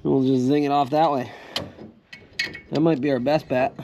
We'll just zing it off that way. That might be our best bet.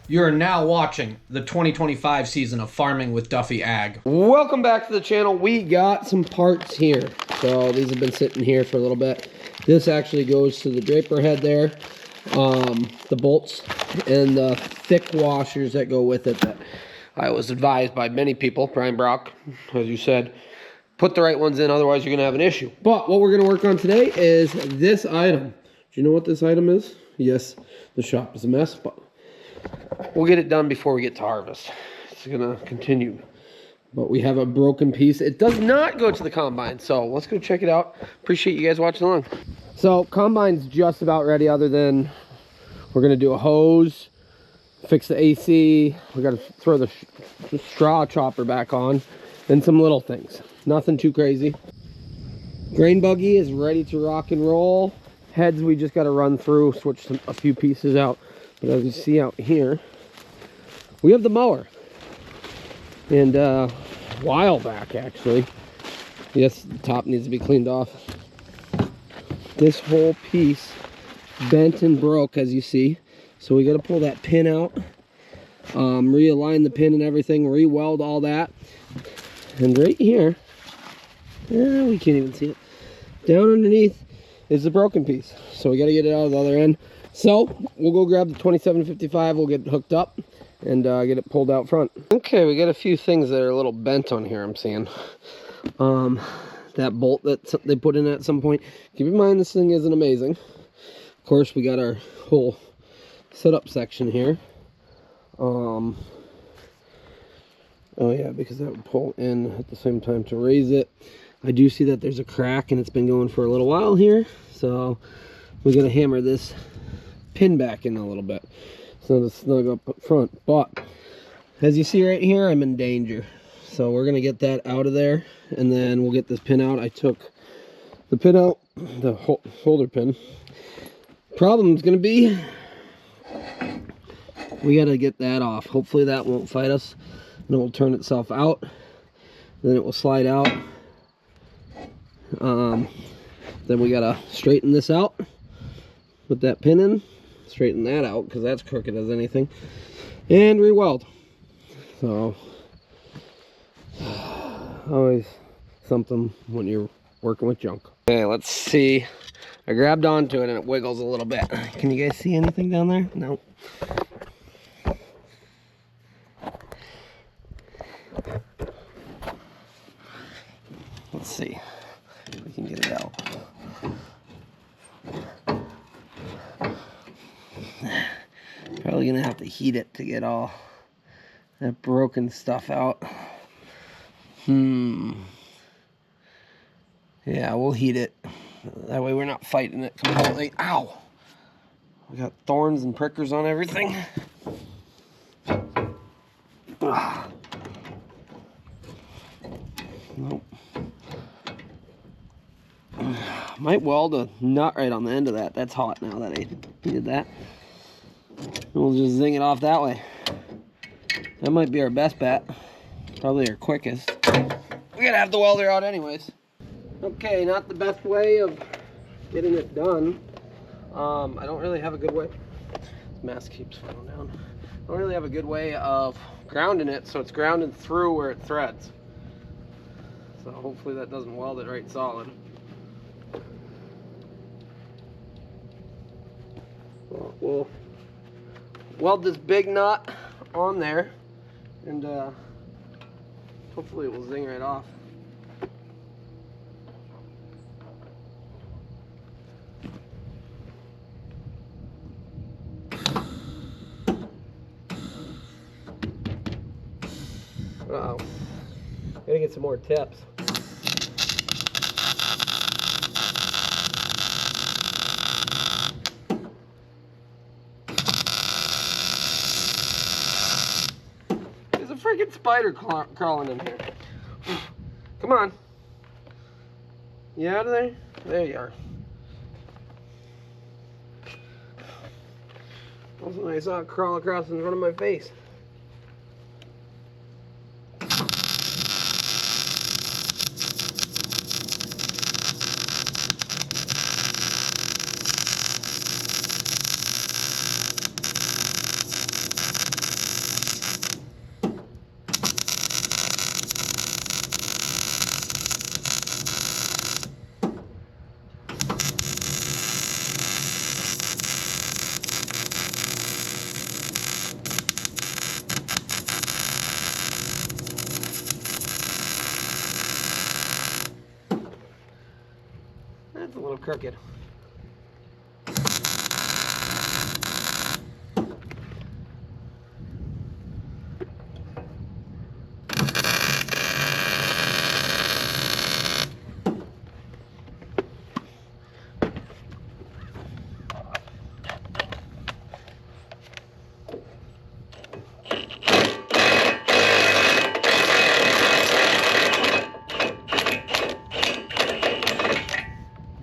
You're now watching the 2025 season of Farming with Duffy Ag. Welcome back to the channel. We got some parts here. So these have been sitting here for a little bit. This actually goes to the draper head there. The bolts and the thick washers that go with it that I was advised by many people, Brian Brock, as you said, put the right ones in, otherwise you're going to have an issue. But what we're going to work on today is this item. Do you know what this item is? Yes, the shop is a mess, but we'll get it done before we get to harvest. It's gonna continue. But we have a broken piece. It does not go to the combine, so let's go check it out. Appreciate you guys watching along. So combine's just about ready, other than we're gonna do a hose, fix the AC, we gotta throw the straw chopper back on, and some little things. Nothing too crazy. Grain buggy is ready to rock and roll. Heads we just gotta run through, switch a few pieces out. But as you see out here, we have the mower. And a while back, actually, yes, the top needs to be cleaned off. This whole piece bent and broke, as you see. So we got to pull that pin out, realign the pin and everything, re-weld all that. And right here, we can't even see it, down underneath is the broken piece. So we got to get it out of the other end. So we'll go grab the 2755, we'll get hooked up and get it pulled out front. Okay, we got a few things that are a little bent on here, I'm seeing. That bolt that they put in at some point. Keep in mind this thing isn't amazing. Of course, we got our whole setup section here. Oh yeah, because that would pull in at the same time to raise it. I do see that there's a crack and it's been going for a little while here. So we're gonna hammer this pin back in a little bit so to snug up front. But as you see right here, I'm in danger, so we're gonna get that out of there and then we'll get this pin out. I took the pin out, the holder pin. Problem's gonna be we gotta get that off. Hopefully that won't fight us and it will turn itself out, then it will slide out. Then we gotta straighten this out, put that pin in, straighten that out because that's crooked as anything, and re-weld. So always something when you're working with junk. Okay, let's see. I grabbed onto it and it wiggles a little bit. Can you guys see anything down there? No. Let's see if we can get it out. Probably gonna have to heat it to get all that broken stuff out. Yeah, we'll heat it. That way we're not fighting it completely. Ow! We got thorns and prickers on everything. Nope. Might weld a nut right on the end of that. That's hot now that I did that. We'll just zing it off that way. That might be our best bet. Probably our quickest. We're gonna have the welder out anyways. Okay, not the best way of getting it done. I don't really have a good way. This mask keeps falling down. I don't really have a good way of grounding it, so it's grounded through where it threads. So hopefully that doesn't weld it right solid. Well, we'll weld this big nut on there and hopefully it will zing right off. Uh-oh. Gotta get some more tips. spider crawling in here. Come on. You out of there? There you are. Also, I saw it crawl across in front of my face. That's a little crooked.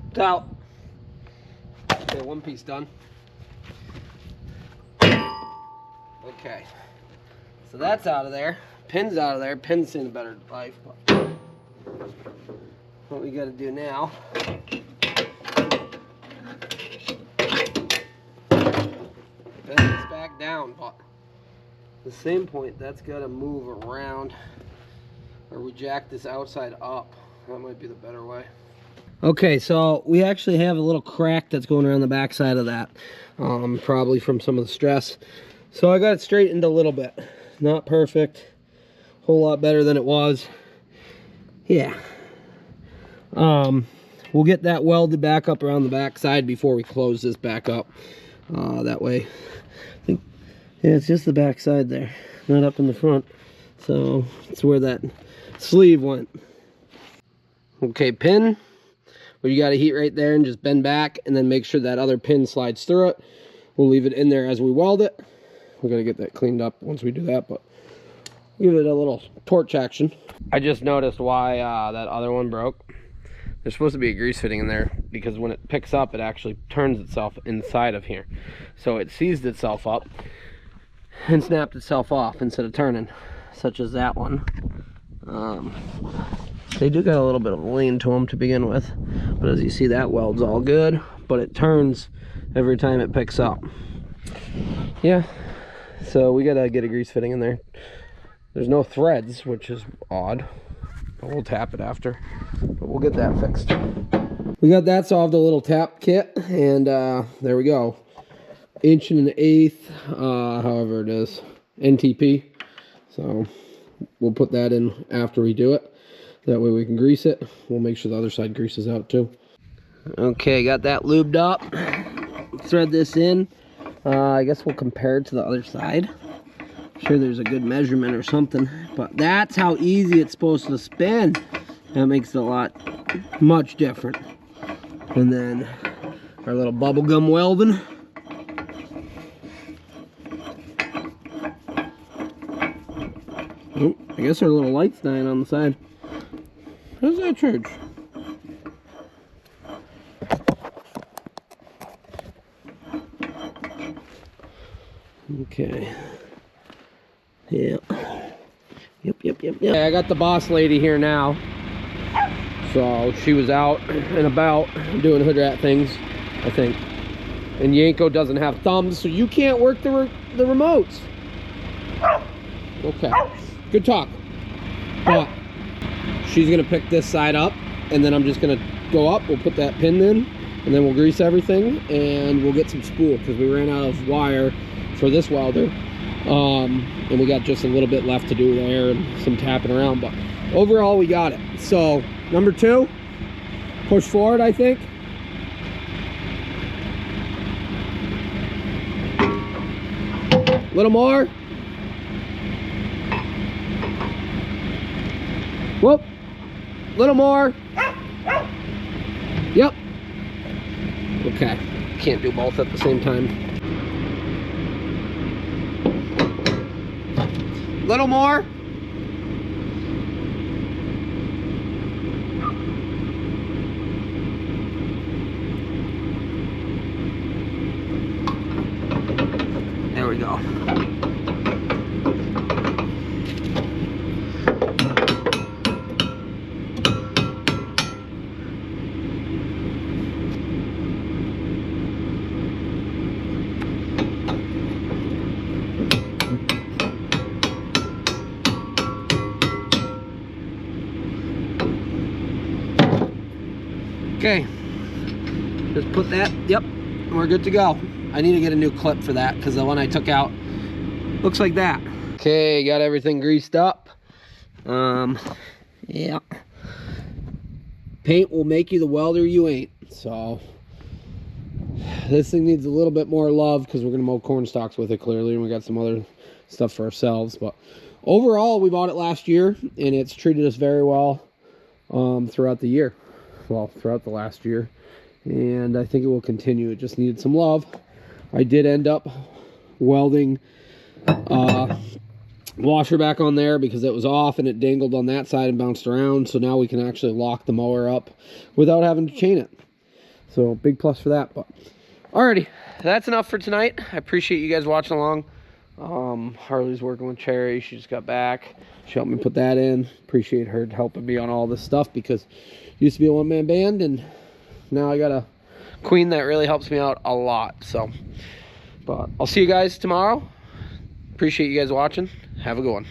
It's out. Okay, one piece done. Okay, so that's out of there. Pin's out of there. Pin's seen a better life. But what we got to do now? Bend this back down, but at the same point, that's got to move around, or we jack this outside up. That might be the better way. Okay, so we actually have a little crack that's going around the back side of that, probably from some of the stress. So I got it straightened a little bit. Not perfect, whole lot better than it was. Yeah. We'll get that welded back up around the back side before we close this back up. That way, I think, yeah, it's just the back side there, not up in the front. So it's where that sleeve went. Okay, pin. Well, you got a heat right there and just bend back and then make sure that other pin slides through it. We'll leave it in there as we weld it. We're gonna get that cleaned up once we do that, but give it a little torch action. I just noticed why that other one broke. There's supposed to be a grease fitting in there because when it picks up, it actually turns itself inside of here. So it seized itself up and snapped itself off instead of turning, such as that one. They do got a little bit of lean to them to begin with, but as you see, that weld's all good, but it turns every time it picks up. Yeah, so we gotta get a grease fitting in there. There's no threads, which is odd, but we'll tap it after, but we'll get that fixed. We got that solved, a little tap kit, and there we go. 1 1/8, however it is, NTP. So we'll put that in after we do it. That way we can grease it. We'll make sure the other side greases out too. Okay, got that lubed up. Thread this in. I guess we'll compare it to the other side. I'm sure there's a good measurement or something. But that's how easy it's supposed to spin. That makes it a lot, much different. And then our little bubble gum welding. Oh, I guess our little light's dying on the side. How's that church? Okay. Yeah. Yep. Yeah, I got the boss lady here now. So she was out and about doing hood rat things, I think. And Yanko doesn't have thumbs, so you can't work the remotes. Okay. Good talk. But she's gonna pick this side up, and then I'm just gonna go up. We'll put that pin in, and then we'll grease everything, and we'll get some spool because we ran out of wire for this welder, and we got just a little bit left to do there and some tapping around. But overall, we got it. So number 2, push forward, I think. A little more. Whoop. A little more. Yep. Okay. Can't do both at the same time. A little more. go. Okay, just put that, yep, we're good to go. I need to get a new clip for that because the one I took out looks like that. Okay, got everything greased up. Yeah. Paint will make you the welder you ain't. So this thing needs a little bit more love because we're gonna mow corn stalks with it clearly, and we got some other stuff for ourselves. But overall, we bought it last year and it's treated us very well throughout the year. Well, throughout the last year, and I think it will continue. It just needed some love. I did end up welding washer back on there because it was off and it dangled on that side and bounced around, so now we can actually lock the mower up without having to chain it. So big plus for that. But alrighty, that's enough for tonight. I appreciate you guys watching along. Harley's working with Cherry. She just got back. She helped me put that in. Appreciate her helping me on all this stuff because used to be a one-man band, and now I got a queen that really helps me out a lot. So, but I'll see you guys tomorrow. Appreciate you guys watching. Have a good one.